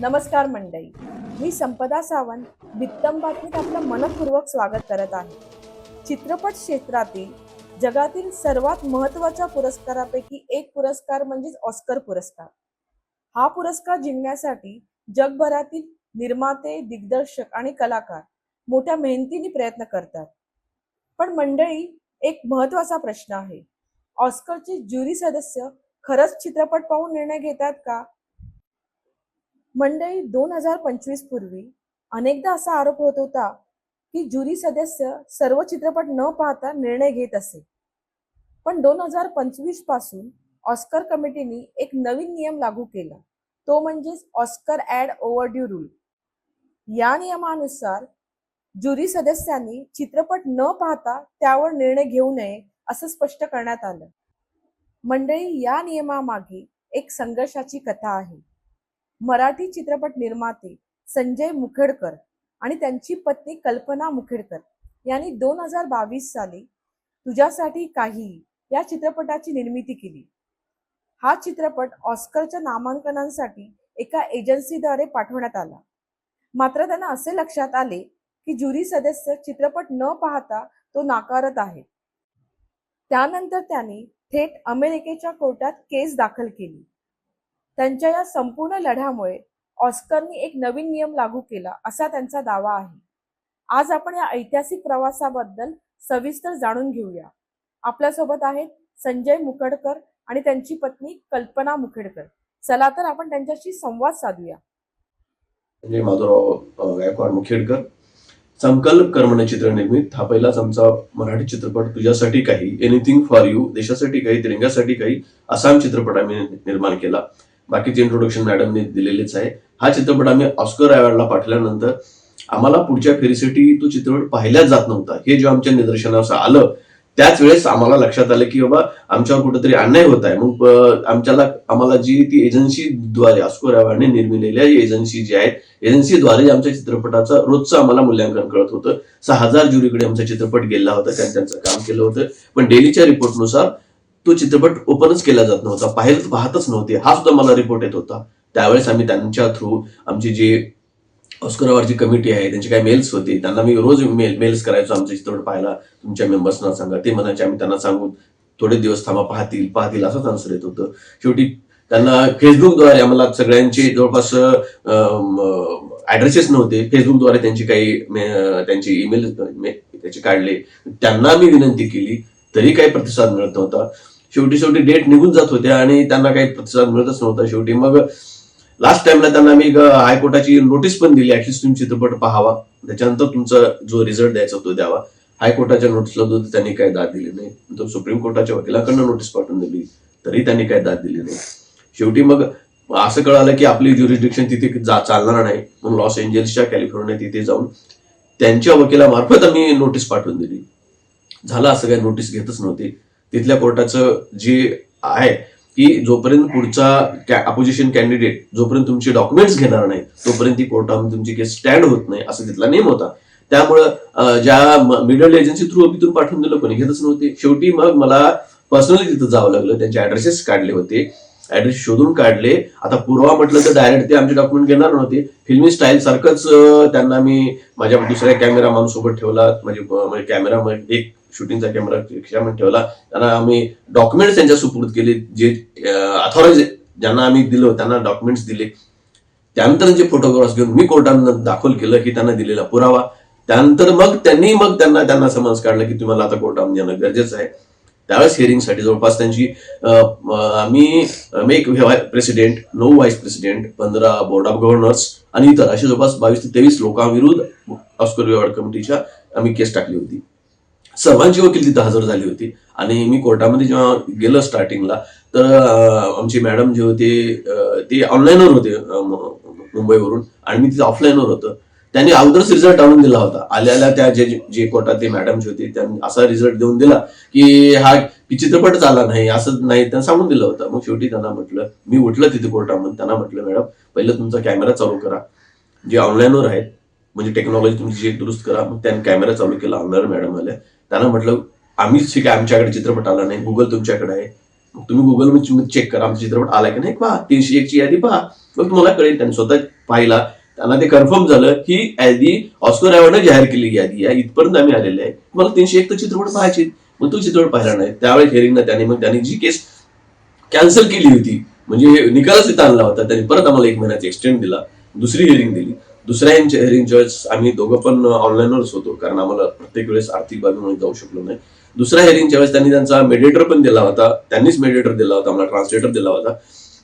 नमस्कार मंडळी, मी संपदा सावंत बित्तम बातमीत आपलं मनपूर्वक स्वागत करत आहे. चित्रपट क्षेत्रातील जगातील सर्वात महत्त्वाच्या पुरस्कारापैकी एक पुरस्कार म्हणजेच ऑस्कर पुरस्कार. हा पुरस्कार जिंकण्यासाठी जगभरातील निर्माते, दिग्दर्शक आणि कलाकार मोठ्या मेहनतीने प्रयत्न करतात. पण मंडळी, एक महत्त्वाचा प्रश्न आहे. ऑस्करचे ज्युरी सदस्य खरंच चित्रपट पाहून निर्णय घेतात का? मंडळी, 2025 पूर्वी अनेकदा असा आरोप होत होता की ज्युरी सदस्य सर्व चित्रपट न पाहता निर्णय घेत असे. पण 2025 पासून ऑस्कर कमिटीने एक नवीन नियम लागू केला, तो म्हणजेच ऑस्कर ॲड ओव्हरड्यू रूल. या नियमानुसार ज्युरी सदस्यांनी चित्रपट न पाहता त्यावर निर्णय घेऊ नये असं स्पष्ट करण्यात आलं. मंडळी, या नियमामागे एक संघर्षाची कथा आहे. मराठी चित्रपट निर्माते संजय मुखेडकर आणि त्यांची पत्नी कल्पना मुखेडकर यांनी 2022 साली तुझ्यासाठी काही या चित्रपटाची निर्मिती केली. हा चित्रपट ऑस्करच्या नामांकनांसाठी एका एजन्सीद्वारे पाठवण्यात आला. मात्र त्यांना असे लक्षात आले की ज्युरी सदस्य चित्रपट न पाहता तो नाकारत आहेत. त्यानंतर त्यांनी थेट अमेरिकेच्या कोर्टात केस दाखल केली. त्यांच्या या संपूर्ण लढ्यामुळे ऑस्करने एक नवीन नियम लागू केला असा त्यांचा दावा आहे. आज आपण या ऐतिहासिक प्रवासाबद्दल सविस्तर जाणून घेऊया. आपल्यासोबत आहेत संजय मुखेडकर आणि त्यांची पत्नी कल्पना मुखेडकर. चला तर आपण त्यांच्याशी संवाद साधूया. संजय माधवराव गायकवाड मुखेडकर, संकल्प कर्मणे चित्रनिर्मित हा पहिलाच आमचा मराठी चित्रपट. तुझ्यासाठी काही, एनिथिंग फॉर यू, देशासाठी काही, तिरंग्यासाठी काही असा चित्रपट आम्ही निर्माण केला. बाकीचे इंट्रोडक्शन मॅडमने दिलेलेच आहे. हा चित्रपट आम्ही ऑस्कर अवॉर्डला पाठवल्यानंतर आम्हाला पुढच्या फेरीसाठी तो चित्रपट पाहिल्याच जात नव्हता. हे जेव्हा आमच्या निदर्शनास आलं त्याच वेळेस आम्हाला लक्षात आलं की बाबा आमच्यावर कुठेतरी अन्याय होत आहे. मग आम्हाला जी ती एजन्सीद्वारे ऑस्कर अवॉर्डने निर्मिलेल्या एजन्सी जी आहे, एजन्सीद्वारे आमच्या चित्रपटाचं रोजचं आम्हाला मूल्यांकन कळत होतं. 6,000 ज्युरीकडे आमचा चित्रपट गेला होता, त्यांचं काम केलं होतं. पण डेलीच्या रिपोर्टनुसार तो चित्रपट ओपनच केला जात नव्हता, पाहतच नव्हते. हा सुद्धा मला रिपोर्ट येत होता. त्यावेळेस आम्ही त्यांच्या थ्रू आमची जी ऑस्कर अवॉर्डची कमिटी आहे त्यांची काही मेल्स होती, त्यांना मी रोज मेल्स करायचो. आमचा चित्रपट पाहायला तुमच्या मेंबर्सना सांगा, ते म्हणायचे आम्ही त्यांना सांगू थोडे दिवस थांबा, पाहतील असंच आन्सर येत होतं. शेवटी त्यांना फेसबुकद्वारे आम्हाला सगळ्यांचे जवळपास ऍड्रेसेस नव्हते. फेसबुकद्वारे त्यांची ईमेल त्याचे काढले, त्यांना मी विनंती केली तरी काही प्रतिसाद मिळत नव्हता. शेवटी डेट निघून जात होत्या आणि त्यांना काही प्रतिसाद मिळतच नव्हता. शेवटी मग लास्ट टाइमला त्यांना मी हायकोर्टाची नोटीस पण दिली, ऍटलीस्ट तुम्ही चित्रपट पाहावा, त्याच्यानंतर तुमचा जो रिझल्ट द्यायचा तो द्यावा. हायकोर्टाच्या नोटीसला त्यांनी काही दाद दिली नाही. नंतर सुप्रीम कोर्टाच्या वकिलाकडनं नोटीस पाठवून दिली तरी त्यांनी काही दाद दिली नाही. शेवटी मग असं कळालं की आपली ज्युरिस्डिक्शन तिथे चालणार नाही, म्हणून लॉस एंजल्सच्या कॅलिफोर्निया तिथे जाऊन त्यांच्या वकिलामार्फत आम्ही नोटीस पाठवून दिली. झालं असं काही नोटीस घेतच नव्हती. तिथल्या कोर्टाचं जे आहे की जोपर्यंत पुढचा अपोजिशन कॅन्डिडेट जोपर्यंत तुमचे डॉक्युमेंट्स घेणार नाही तोपर्यंत ती कोर्टामध्ये तुमची केस स्टँड होत नाही, असं तिथला नियम होता. त्यामुळं ज्या मिडल एजन्सी थ्रू तिथून पाठवून दिलं कोणी घेतच नव्हते. शेवटी मग मला पर्सनली तिथं जावं लागलं. त्यांचे ऍड्रेसेस काढले होते, ऍड्रेस शोधून काढले. आता पुरावा म्हटलं तर डायरेक्ट ते आमचे डॉक्युमेंट घेणार नव्हते. फिल्मी स्टाईल सारखंच त्यांना मी माझ्या दुसऱ्या कॅमेरामॅन सोबत ठेवला, म्हणजे कॅमेरा एक शूटिंगचा कॅमेरा खिशामध्ये ठेवला. त्यांना आम्ही डॉक्युमेंट्स त्यांच्या सुपूर्द केले, जे अथॉराइज ज्यांना आम्ही दिलो त्यांना डॉक्युमेंट्स दिले. त्यानंतर जे फोटोग्राफ्स घेऊन मी कोर्टाने दाखल केलं की त्यांना दिलेला पुरावा. त्यानंतर मग त्यांना समज काढलं की तुम्हाला आता कोर्टामध्ये येणं गरजेचं आहे. त्यावेळेस हिअरिंगसाठी जवळपास त्यांची आम्ही एक president, 9 vice president, 15 board of governors आणि इतर असे जवळपास 22 ते 23 लोकांविरुद्ध ऑस्कर अवॉर्ड कमिटीच्या आम्ही केस टाकली होती. सर्वांची वकील तिथं हजर झाली होती. आणि मी कोर्टामध्ये जेव्हा गेलो स्टार्टिंगला तर आमचे मॅडम जे होते ते ऑनलाईनवर होते मुंबईवरून आणि मी तिथे ऑफलाईनवर होतं. त्यांनी अगोदरच रिझल्ट आणून दिला होता. आल्या त्या जे कोर्टात ते मॅडम जे होते त्यांनी असा रिझल्ट देऊन दिला की हा चित्रपटच आला नाही, असं नाही, त्यांना सांगून दिलं होतं. मग शेवटी त्यांना म्हटलं, मी उठलं तिथे कोर्टामध्ये, त्यांना म्हटलं मॅडम पहिलं तुमचा कॅमेरा चालू करा, जे ऑनलाईनवर आहेत म्हणजे टेक्नॉलॉजी तुमची जे दुरुस्त करा. मग त्यांनी कॅमेरा चालू केला. ऑनलाईन मॅडम आल्या. त्यांना म्हटलं आम्हीच ठीक आहे, आमच्याकडे चित्रपट आला नाही, गुगल तुमच्याकडे आहे, तुम्ही गुगलमध्ये चेक करा आमचा चित्रपट आला की नाही, पहा 301 ची यादी पहा. मग तुम्हाला कळेल. त्यांनी स्वतः पाहिला, त्यांना ते कन्फर्म झालं की यादी ऑस्कर अवॉर्डने जाहीर केलेली यादी आहे, इथपर्यंत आम्ही आलेले आहे, मला 301 तर चित्रपट पाहायचे. मग तो चित्रपट पाहिला नाही. त्यावेळेस हिअरिंगला त्यांनी जी केस कॅन्सल केली होती, म्हणजे निकालच इथं आणला होता, त्यांनी परत आम्हाला 1 महिन्याचा एक्सटेंड दिला, दुसरी हिअरिंग दिली. दुसऱ्या हिअरिंगच्या वेळेस आम्ही दोघं पण ऑनलाईनवरच होतो, कारण आम्हाला प्रत्येक वेळेस आर्थिक बाबीमुळे जाऊ शकलो नाही. दुसऱ्या हिअरिंगच्या वेळेस त्यांनी त्यांचा मेडिएटर पण दिला होता, त्यांनीच मेडिएटर दिला होता, आम्हाला ट्रान्सलेटर दिला होता.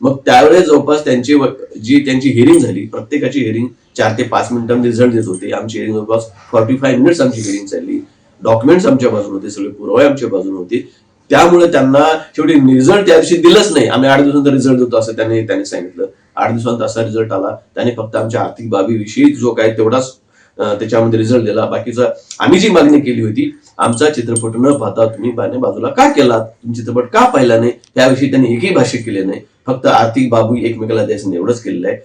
मग त्यावेळेस जवळपास त्यांची हिअरिंग झाली, प्रत्येकाची हिअरिंग 4 ते 5 मिनिटांमध्ये रिझल्ट देत होते. आमची हिअरिंग जवळपास 45 मिनिट्स आमची हिअरिंग चालली. डॉक्युमेंट्स आमच्या बाजूने होते, सगळे पुरावे आमच्या बाजूने होते. त्यामुळे त्यांना शेवटी रिझल्ट त्या दिवशी दिलंच नाही. आम्ही 8 दिवसांचा रिझल्ट देतो असं त्यांनी सांगितलं. 8 दिवसांत असा रिझल्ट आला. त्यांनी फक्त आमच्या आर्थिक बाबीविषयी जो काय तेवढाच त्याच्यामध्ये रिझल्ट दिला. बाकीचा आम्ही जी मागणी केली होती, आमचा चित्रपट न पाहता तुम्ही बाजूला का केला, तुम्ही चित्रपट का पाहिला नाही, त्याविषयी त्यांनी एकही भाष्य केले नाही. फक्त आर्थिक बाबी एकमेकाला द्यायचं एवढंच केलेलं आहे.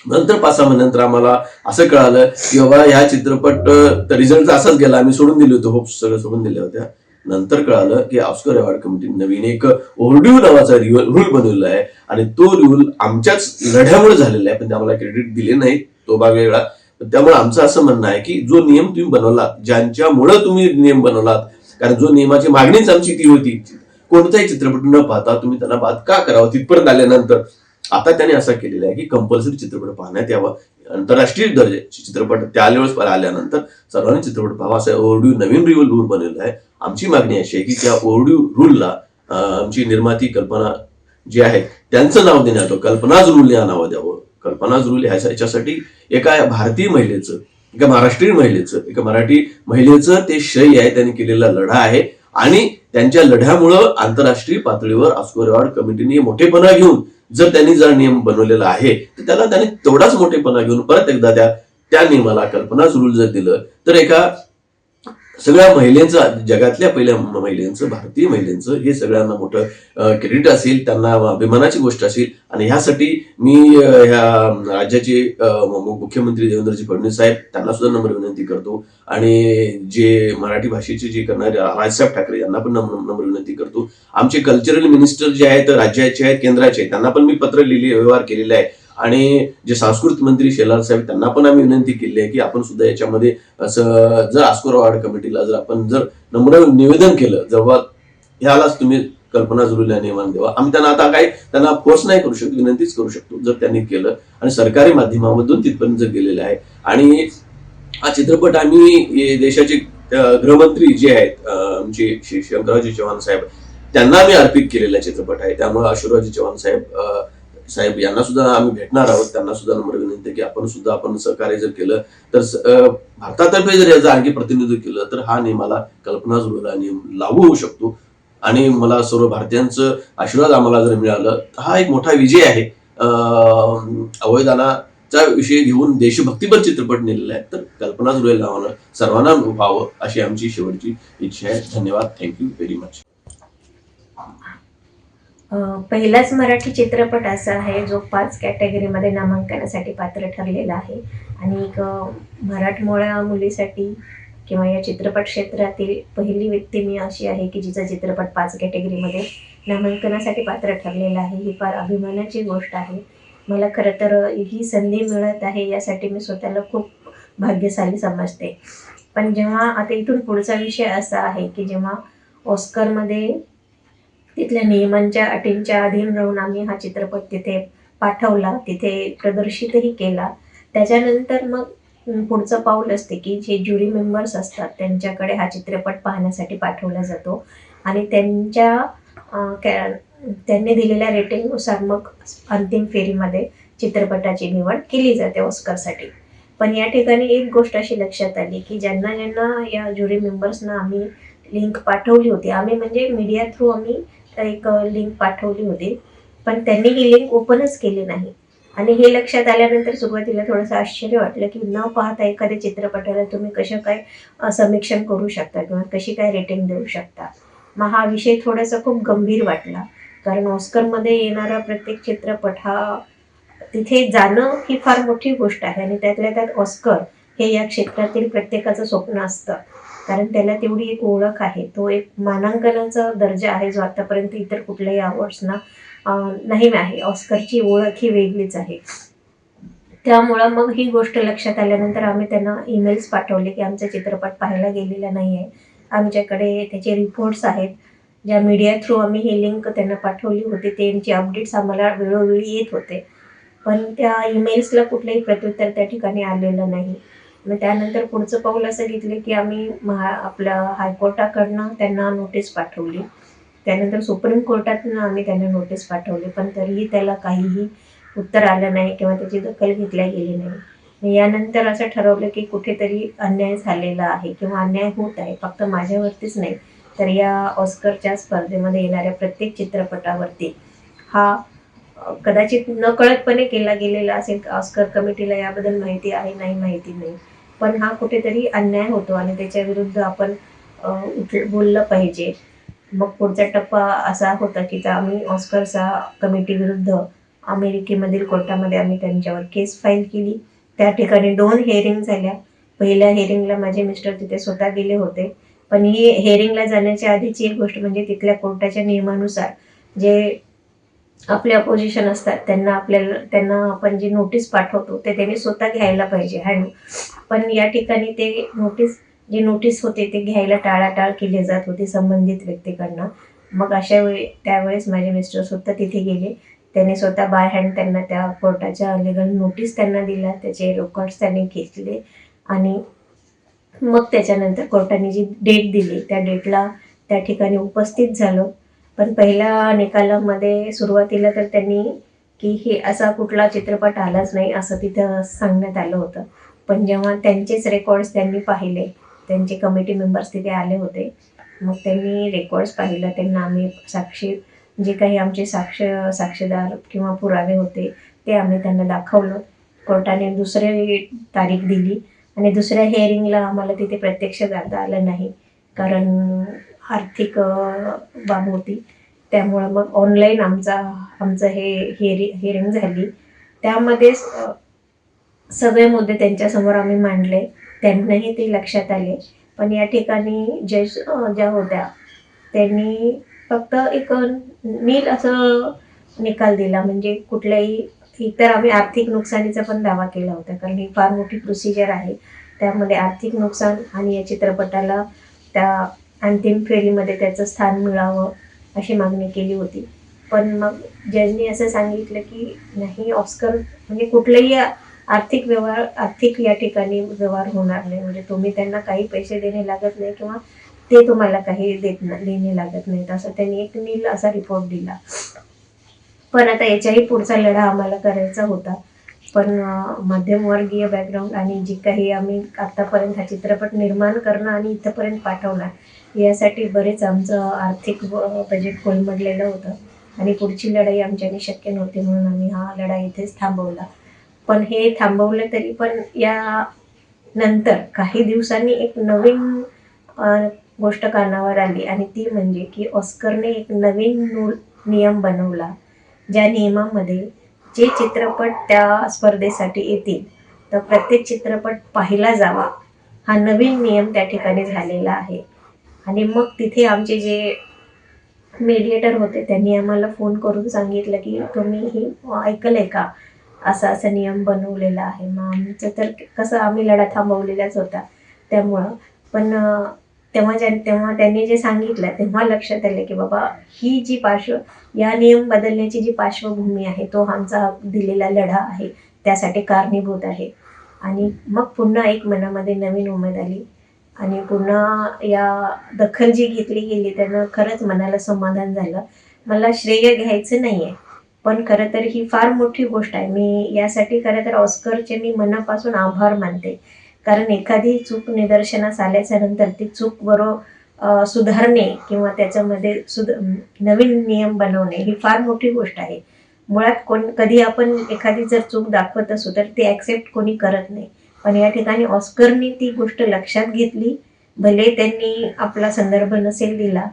नंतर 5-6 महिन्यानंतर आम्हाला असं कळालं की बाबा ह्या चित्रपट रिझल्ट असाच गेला, आम्ही सोडून दिले होते, होप्स सगळं सोडून दिल्या होत्या. नंतर कळालं की ऑस्कर अवॉर्ड कमिटी नवीन एक ओव्हरड्यू नावाचा रूल बनवलेला आहे, आणि तो रूल आमच्याच लढ्यामुळे झालेला आहे, पण ते आम्हाला क्रेडिट दिले नाही, तो भाग वेगळा. त्यामुळे आमचं असं म्हणणं आहे की जो नियम तुम्ही बनवलात, ज्यांच्यामुळे तुम्ही नियम बनवलात, कारण जो नियमाची मागणीच आमची ती होती, कोणताही चित्रपट न पाहता तुम्ही त्यांना बाद का करावं, तिथपर्यंत आल्यानंतर आता त्यांनी असं केलेलं आहे की कंपल्सरी चित्रपट पाहण्यात यावा. आंतरराष्ट्रीय दर्जाचे चित्रपट त्या लेवल्स आल्यानंतर सर्वांनी चित्रपट पाहावा, असं ओव्हरड्यू नवीन रूल बनवलेला आहे. आमची मागणी अशी आहे की त्या ओव्हरड्यू रूलला आमची निर्माती कल्पना जी आहे त्यांचं नाव देण्यात यावं, कल्पनाज रूल या नाव द्यावं. कल्पनाज रूल ह्याच्यासाठी एका भारतीय महिलेचं, एका महाराष्ट्रीयन महिलेचं, एका मराठी महिलेचं ते श्रेय आहे, त्यांनी केलेला लढा आहे, आणि त्यांच्या लढ्यामुळं आंतरराष्ट्रीय पातळीवर ऑस्कर अवॉर्ड कमिटीने मोठेपणा घेऊन जर नियम बनवलेला आहे, तर त्याला त्याने तेवढाच मोठेपणा घेऊन परत एकदा त्या नियमाला कल्पनाच रूल जर दिलं, तर एका सगळ्या महिलांचं, जगातल्या पहिल्या महिलांचं, भारतीय महिलांचं हे सगळ्यांना मोठं क्रेडिट असेल, त्यांना अभिमानाची गोष्ट असेल. आणि ह्यासाठी मी ह्या राज्याचे मुख्यमंत्री देवेंद्रजी फडणवीस साहेब त्यांना सुद्धा नम्र विनंती करतो, आणि जे मराठी भाषेचे जे करणारे राजसाहेब ठाकरे यांना पण नम्र विनंती करतो. आमचे कल्चरल मिनिस्टर जे आहेत, राज्याचे आहेत, केंद्राचे आहेत, त्यांना पण मी पत्र लिहिले, व्यवहार केलेला आहे. आणि जे सांस्कृतिक मंत्री शेलार साहेब त्यांना पण आम्ही विनंती केली आहे की आपण सुद्धा याच्यामध्ये असं जर ऑस्कर अवॉर्ड कमिटीला जर आपण जर नम्र निवेदन केलं, जेव्हा ह्यालाच तुम्ही कल्पना जुळल्या नियमान देवा. आम्ही त्यांना फोर्स नाही करू शकतो, विनंतीच करू शकतो जर त्यांनी केलं, आणि सरकारी माध्यमामधून तिथपर्यंत जर गेलेले आहे. आणि हा चित्रपट आम्ही देशाचे गृहमंत्री जे आहेत आमचे श्री शंकररावजी चव्हाण साहेब, त्यांना आम्ही अर्पित केलेला चित्रपट आहे. त्यामुळे आशीर्वादजी चव्हाण साहेब यांना सुद्धा आम्ही भेटणार आहोत. त्यांना सुद्धा नम्र विनंती की आपण सहकार्य जर केलं तर भारतातर्फे जर याचं आणखी प्रतिनिधित्व केलं तर हा नियमाला कल्पना जुळला नियम लागू होऊ शकतो. आणि मला सर्व भारतीयांचं आशीर्वाद आम्हाला जर मिळालं तर हा एक मोठा विजय आहे. अवयदानाचा विषय घेऊन देशभक्तीपर चित्रपट नेलेला आहे, तर कल्पना जुळेल नावानं सर्वांना व्हावं अशी आमची शेवटची इच्छा आहे. धन्यवाद. Thank you very much. पहिलाच मराठी चित्रपट असा आहे जो 5 कॅटेगरीमध्ये नामांकनासाठी पात्र ठरलेला आहे, आणि एक मराठमोळ्या मुलीसाठी किंवा या चित्रपट क्षेत्रातील पहिली व्यक्ती मी अशी आहे की जिचा चित्रपट 5 कॅटेगरीमध्ये नामांकनासाठी पात्र ठरलेला आहे. ही फार अभिमानाची गोष्ट आहे. मला खरं तर ही संधी मिळत आहे यासाठी मी स्वतःला खूप भाग्यशाली समजते. पण जेव्हा आता इथून पुढचा विषय असा आहे की जेव्हा ऑस्करमध्ये तिथल्या नियमांच्या अटींच्या अधीन राहून आम्ही हा चित्रपट तिथे पाठवला, तिथे प्रदर्शितही केला, त्याच्यानंतर मग पुढचं पाऊल असते की जे ज्युरी मेंबर्स असतात त्यांच्याकडे हा चित्रपट पाहण्यासाठी पाठवला जातो, आणि त्यांनी दिलेल्या रेटिंगनुसार मग अंतिम फेरीमध्ये चित्रपटाची निवड केली जाते ऑस्करसाठी. पण या ठिकाणी एक गोष्ट अशी लक्षात आली की ज्यांना या ज्युरी मेंबर्सना आम्ही लिंक पाठवली होती, आम्ही म्हणजे मीडिया थ्रू आम्ही एक लिंक पाठवली होती, पण त्यांनी ही लिंक ओपनच केली नाही. आणि हे लक्षात आल्यानंतर सुरुवातीला थोडंसं आश्चर्य वाटलं की न पाहता एखाद्या चित्रपटाला तुम्ही कसं काय समीक्षण करू शकता किंवा कशी काय रेटिंग देऊ शकता. मग हा विषय थोडासा खूप गंभीर वाटला, कारण ऑस्करमध्ये येणारा प्रत्येक चित्रपट हा तिथे जाणं ही फार मोठी गोष्ट आहे, आणि त्यातल्या त्यात ऑस्कर हे या क्षेत्रातील प्रत्येकाचं स्वप्न असतं, कारण त्याला तेवढी एक ओळख आहे. तो एक मानांकनाचा दर्जा आहे जो आतापर्यंत इतर कुठल्याही अवॉर्ड्सना नाही आहे. ऑस्करची ओळख ही वेगळीच आहे. त्यामुळं मग ही गोष्ट लक्षात आल्यानंतर आम्ही त्यांना ईमेल्स पाठवले की आमचा चित्रपट पाहायला गेलेला नाही आहे. आमच्याकडे त्याचे रिपोर्ट्स आहेत. ज्या मीडिया थ्रू आम्ही ही लिंक त्यांना पाठवली होती त्यांची अपडेट्स आम्हाला वेळोवेळी येत होते. पण त्या ईमेल्सला कुठलंही प्रत्युत्तर त्या ठिकाणी आलेलं नाही. मग त्यानंतर पुढचं पाऊल असं घेतलं की आम्ही आपल्या हायकोर्टाकडनं त्यांना नोटीस पाठवली. त्यानंतर सुप्रीम कोर्टातून आम्ही त्यांना नोटीस पाठवली, पण तरीही त्याला काहीही उत्तर आलं नाही किंवा त्याची दखल घेतल्या गेली नाही. मग यानंतर असं ठरवलं की कुठेतरी अन्याय झालेला आहे किंवा अन्याय होत आहे. फक्त माझ्यावरतीच नाही, तर या ऑस्करच्या स्पर्धेमध्ये येणाऱ्या प्रत्येक चित्रपटावरती हा कदाचित नकळतपणे केला गेलेला असेल. ऑस्कर कमिटीला याबद्दल माहिती आहे, नाही माहिती नाही. पण हा कुठेतरी अन्याय होतो आणि त्याच्या विरुद्ध आपण बोललं पाहिजे. मग पुढचा टप्पा असा होता की आम्ही ऑस्करचा कमिटी विरुद्ध अमेरिकेमधील कोर्टामध्ये आम्ही त्यांच्यावर केस फाईल केली. त्या ठिकाणी 2 हिअरिंग झाल्या. पहिल्या हिअरिंगला माझे मिस्टर तिथे स्वतः गेले होते. पण ही हिअरिंगला जाण्याच्या आधीची एक गोष्ट म्हणजे तिथल्या कोर्टाच्या नियमानुसार जे आपले अपोजिशन असतात त्यांना आपण जी नोटीस पाठवतो ते त्यांनी स्वतः घ्यायला पाहिजे पण या ठिकाणी ते जी नोटीस होते ते घ्यायला टाळाटाळ केली जात होती संबंधित व्यक्तीकडनं. मग अशा वेळी त्यावेळेस माझे मिस्टर स्वतः तिथे गेले. त्यांनी स्वतः बाय हँड त्यांना त्या कोर्टाच्या लीगल नोटीस त्यांना दिल्या, त्याचे रेकॉर्ड्स त्यांनी घेतले आणि मग त्याच्यानंतर कोर्टाने जी डेट दिली त्या डेटला त्या ठिकाणी उपस्थित झालो. पण पहिल्या निकालामध्ये सुरुवातीला तर त्यांनी की हे असा कुठला चित्रपट आलाच नाही असं तिथं सांगण्यात आलं होतं. पण जेव्हा त्यांचेच रेकॉर्ड्स त्यांनी पाहिले, त्यांचे कमिटी मेंबर्स तिथे आले होते, मग त्यांनी रेकॉर्ड्स पाहिलं. त्यांना आम्ही जे काही आमचे साक्षीदार किंवा पुरावे होते ते आम्ही त्यांना दाखवलं. कोर्टाने दुसरी तारीख दिली आणि दुसऱ्या हिअरिंगला आम्हाला तिथे प्रत्यक्ष जाता आलं नाही, कारण आर्थिक बाब होती. त्यामुळं मग ऑनलाईन आमचं हे हिअरिंग झाली. त्यामध्ये सगळे मुद्दे त्यांच्यासमोर आम्ही मांडले. त्यांनाही ते लक्षात आले. पण या ठिकाणी जज ज्या होत्या त्यांनी फक्त एक नील असं निकाल दिला. म्हणजे कुठल्याही एकतर आम्ही आर्थिक नुकसानीचा पण दावा केला होता, कारण ही फार मोठी प्रोसिजर आहे. त्यामध्ये आर्थिक नुकसान आणि या चित्रपटाला त्या अंतिम फेरीमध्ये त्याचं स्थान मिळावं अशी मागणी केली होती. पण मग जजनी असं सांगितलं की नाही, ऑस्कर म्हणजे कुठलेही आर्थिक या ठिकाणी व्यवहार होणार नाही. म्हणजे तुम्ही त्यांना काही पैसे देणे लागत नाही किंवा ते तुम्हाला काही देणे लागत नाहीत, असं त्यांनी एक नील असा रिपोर्ट दिला. पण आता याच्याही पुढचा लढा आम्हाला करायचा होता. पण मध्यमवर्गीय बॅकग्राऊंड आणि जी काही आम्ही आतापर्यंत हा चित्रपट निर्माण करणं आणि इथंपर्यंत पाठवणार यासाठी बरेच आमचं आर्थिक बजेट कोलमडलेलं होतं आणि पुढची लढाई आमच्याने शक्य नव्हती. म्हणून आम्ही हा लढा इथेच थांबवला. पण हे थांबवलं तरी पण या नंतर काही दिवसांनी एक नवीन गोष्ट कानावर आली आणि ती म्हणजे की ऑस्करने एक नवीन नियम बनवला, ज्या नियमामध्ये जे चित्रपट त्या स्पर्धेसाठी येतील तर प्रत्येक चित्रपट पाहिला जावा हा नवीन नियम त्या ठिकाणी झालेला आहे. आणि मग तिथे आमचे जे मीडिएटर होते त्यांनी आम्हाला फोन करून सांगितलं की तुम्ही ही ऐकलंय का, असा नियम बनवलेला आहे. मग आमचं तर कसं आम्ही लढा थांबवलेलाच होता त्यामुळं. पण तेव्हा त्यांनी जे सांगितलं तेव्हा लक्षात आलं की बाबा ही जी या नियम बदलण्याची जी पार्श्वभूमी आहे तो आमचा दिलेला लढा आहे, त्यासाठी कारणीभूत आहे. आणि मग पुन्हा एक मनामध्ये नवीन उमेद आली आणि पुन्हा या दखल जी घेतली गेली त्यानं खरंच मनाला समाधान झालं. मला श्रेय घ्यायचं नाही आहे, पण खरं तर ही फार मोठी गोष्ट आहे. मी यासाठी खरं तर ऑस्करचे मी मनापासून आभार मानते, कारण एखादी चूक निदर्शनास आल्याच्या नंतर ती चूक सुधारणे किंवा त्याच्यामध्ये नवीन नियम बनवणे ही फार मोठी गोष्ट आहे. मुळात कधी आपण एखादी जर चूक दाखवत असू तर ती ॲक्सेप्ट कोणी करत नाही. पण या ठिकाणी ऑस्करनी ती गोष्ट लक्षात घेतली. भले त्यांनी आपला संदर्भ नसेल दिला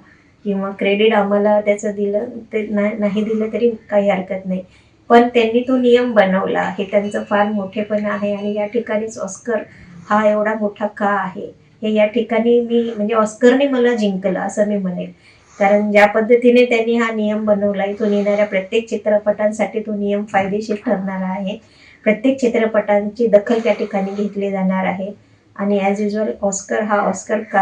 किंवा क्रेडिट आम्हाला त्याचं दिलं ते नाही दिलं तरी काही हरकत नाही, पण त्यांनी तो नियम बनवला हे त्यांचं फार मोठेपणा आहे. आणि या ठिकाणीच ऑस्कर हा एवढा मोठा का आहे हे या ठिकाणी मी म्हणजे ऑस्करने मला जिंकलं असं मी म्हणेन. कारण ज्या पद्धतीने त्यांनी हा नियम बनवला, इथून येणाऱ्या प्रत्येक चित्रपटांसाठी तो नियम फायदेशीर ठरणार आहे. प्रत्येक चित्रपटांची दखल त्या ठिकाणी घेतली जाणार आहे. आणि ॲज युजल ऑस्कर हा ऑस्कर का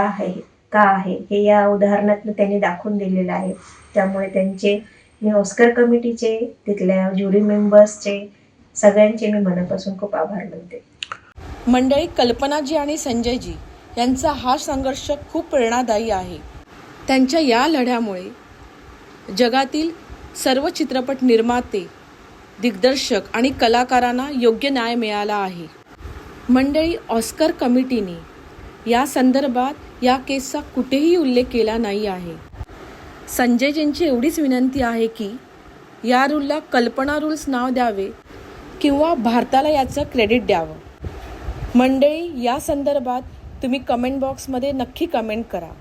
आहे हे या उदाहरणातून त्यांनी दाखवून दिलेलं आहे. त्यामुळे त्यांचे मी ऑस्कर कमिटीचे, तिथल्या ज्युरी मेंबर्सचे, सगळ्यांचे मी मनापासून खूप आभार मानते. मंडळी, कल्पनाजी आणि संजयजी यांचा हा संघर्ष खूप प्रेरणादायी आहे. त्यांच्या या लढ्यामुळे जगातील सर्व चित्रपट निर्माते, दिग्दर्शक आणि कलाकारांना योग्य न्याय मिळाला आहे. मंडळी, ऑस्कर कमिटीने या संदर्भात या केसचा कुठेही उल्लेख केला नाही आहे. संजयजींची एवढीच विनंती आहे की या रूलला कल्पना रूल्स नाव द्यावे किंवा भारताला याचं क्रेडिट द्यावं. मंडळी, या संदर्भात तुम्ही कमेंट बॉक्समध्ये नक्की कमेंट करा.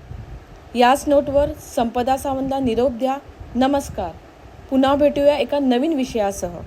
याच नोटवर संपदा सावंतला निरोप द्या. नमस्कार. पुन्हा भेटूया एका नवीन विषयासह.